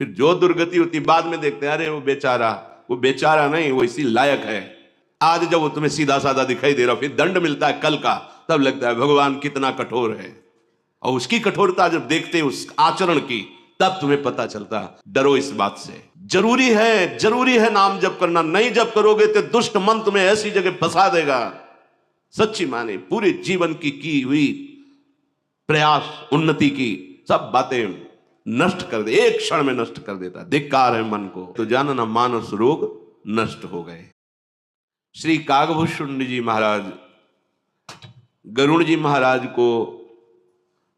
फिर जो दुर्गति होती बाद में देखते हैं, अरे वो बेचारा नहीं, वो इसी लायक है। आज जब वो तुम्हें सीधा साधा दिखाई दे रहा, फिर दंड मिलता है कल का, तब लगता है भगवान कितना कठोर है। और उसकी कठोरता जब देखते उस आचरण की, तब तुम्हें पता चलता। डरो इस बात से। जरूरी है नाम जप करना। नहीं जप करोगे तो दुष्ट मन तुम्हें ऐसी जगह फंसा देगा, सच्ची माने पूरे जीवन की हुई प्रयास, उन्नति की सब बातें नष्ट कर दे, एक क्षण में नष्ट कर देता। धिक्कार है मन को। तो जानना मानस रोग नष्ट हो गए। श्री कागभूषुंड जी महाराज गरुण जी महाराज को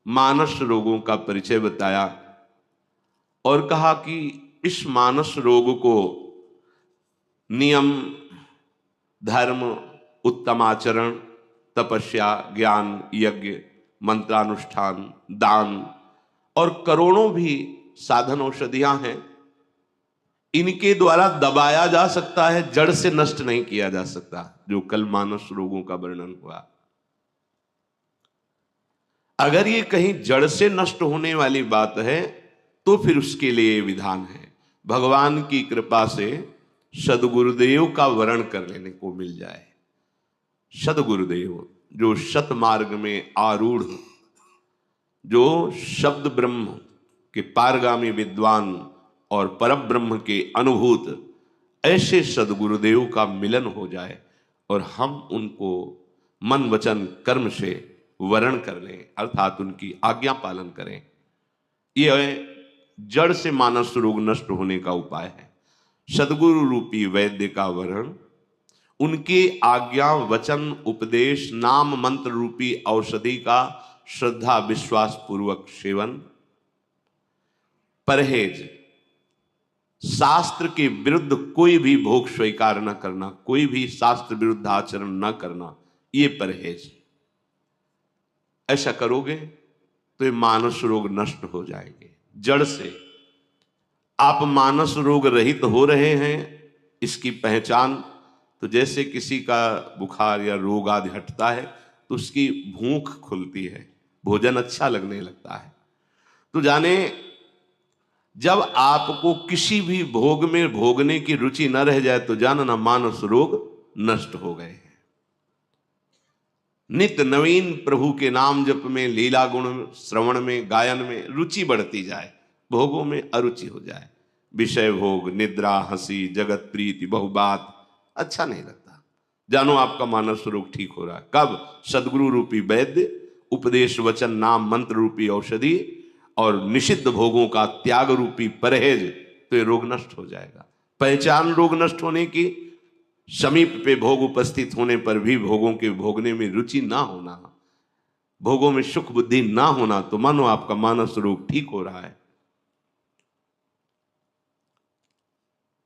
मानस रोगों का परिचय बताया और कहा कि इस मानस रोग को नियम, धर्म, उत्तम आचरण, तपस्या, ज्ञान, यज्ञ, मंत्रानुष्ठान, दान और करोड़ों भी साधन औषधियां हैं, इनके द्वारा दबाया जा सकता है, जड़ से नष्ट नहीं किया जा सकता। जो कल मानस रोगों का वर्णन हुआ, अगर ये कहीं जड़ से नष्ट होने वाली बात है तो फिर उसके लिए विधान है। भगवान की कृपा से सदगुरुदेव का वरण कर लेने को मिल जाए। सदगुरुदेव जो सत मार्ग में आरूढ़, जो शब्द ब्रह्म के पारगामी विद्वान और परब्रह्म के अनुभूत, ऐसे सदगुरुदेव का मिलन हो जाए और हम उनको मन वचन कर्म से वरण कर लें, अर्थात उनकी आज्ञा पालन करें। यह जड़ से मानस रोग नष्ट होने का उपाय है। सदगुरु रूपी वैद्य का वरण, उनके आज्ञा वचन उपदेश नाम मंत्र रूपी औषधि का श्रद्धा विश्वास पूर्वक सेवन, परहेज, शास्त्र के विरुद्ध कोई भी भोग स्वीकार न करना, कोई भी शास्त्र विरुद्ध आचरण न करना, ये परहेज। ऐसा करोगे तो ये मानस रोग नष्ट हो जाएंगे जड़ से। आप मानस रोग रहित हो रहे हैं, इसकी पहचान तो जैसे किसी का बुखार या रोग आदि हटता है तो उसकी भूख खुलती है, भोजन अच्छा लगने लगता है। तो जाने जब आपको किसी भी भोग में भोगने की रुचि न रह जाए तो जानना मानस रोग नष्ट हो गए हैं। नित्य नवीन प्रभु के नाम जप में, लीला गुण श्रवण में, गायन में रुचि बढ़ती जाए, भोगों में अरुचि हो जाए। विषय भोग, निद्रा, हंसी, जगत प्रीति, बहुबात अच्छा नहीं लगता। जानो आपका मानस रोग ठीक हो रहा है। कब? सदगुरु रूपी वैद्य, उपदेश वचन नाम मंत्र रूपी औषधि और निषिद्ध भोगों का त्याग रूपी परहेज, तो ये रोग नष्ट हो जाएगा। पहचान रोग नष्ट होने की, समीप पे भोग उपस्थित होने पर भी भोगों के भोगने में रुचि ना होना, भोगों में सुख बुद्धि ना होना, तो मानो आपका मानस रोग ठीक हो रहा है।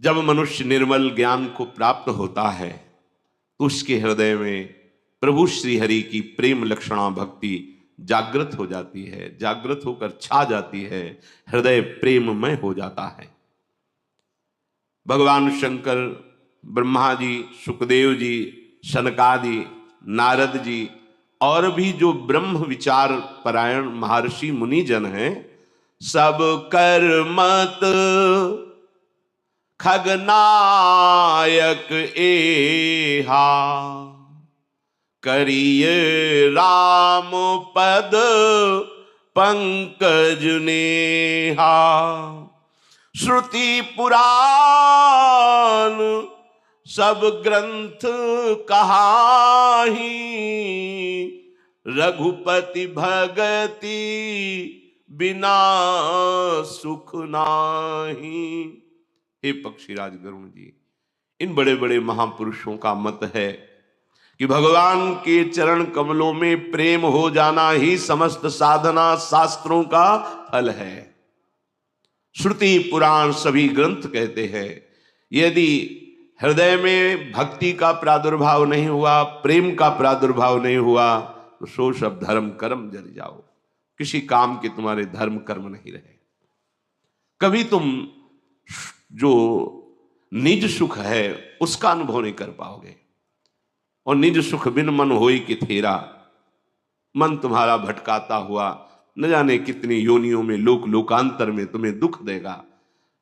जब मनुष्य निर्मल ज्ञान को प्राप्त होता है तो उसके हृदय में प्रभु श्री हरि की प्रेम लक्षणा भक्ति जागृत हो जाती है, जागृत होकर छा जाती है, हृदय प्रेममय हो जाता है। भगवान शंकर, ब्रह्मा जी, सुखदेव जी, सनकादि, नारद जी और भी जो ब्रह्म विचार परायण महर्षि मुनिजन हैं, सब कर्मत खगनायक एहा, करिय राम पद पंकज नेहा। श्रुति पुराण सब ग्रंथ कहाही, रघुपति भगति बिना सुख नाही। हे पक्षीराज गरुण जी, इन बड़े बड़े महापुरुषों का मत है कि भगवान के चरण कमलों में प्रेम हो जाना ही समस्त साधना शास्त्रों का फल है। श्रुति पुराण सभी ग्रंथ कहते हैं, यदि हृदय में भक्ति का प्रादुर्भाव नहीं हुआ, प्रेम का प्रादुर्भाव नहीं हुआ, तो सो सब धर्म कर्म जल जाओ, किसी काम के तुम्हारे धर्म कर्म नहीं रहे। कभी तुम जो निज सुख है उसका अनुभव नहीं कर पाओगे। और निज सुख बिन मन होई कि थेरा, मन तुम्हारा भटकाता हुआ न जाने कितनी योनियों में लोकांतर में तुम्हें दुख देगा।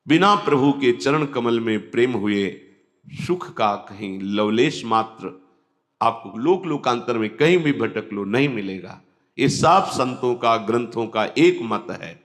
बिना प्रभु के चरण कमल में प्रेम हुए सुख का कहीं लवलेश मात्र आपको लोक लोकांतर में कहीं भी भटक लो नहीं मिलेगा। ये साफ संतों का, ग्रंथों का एक मत है।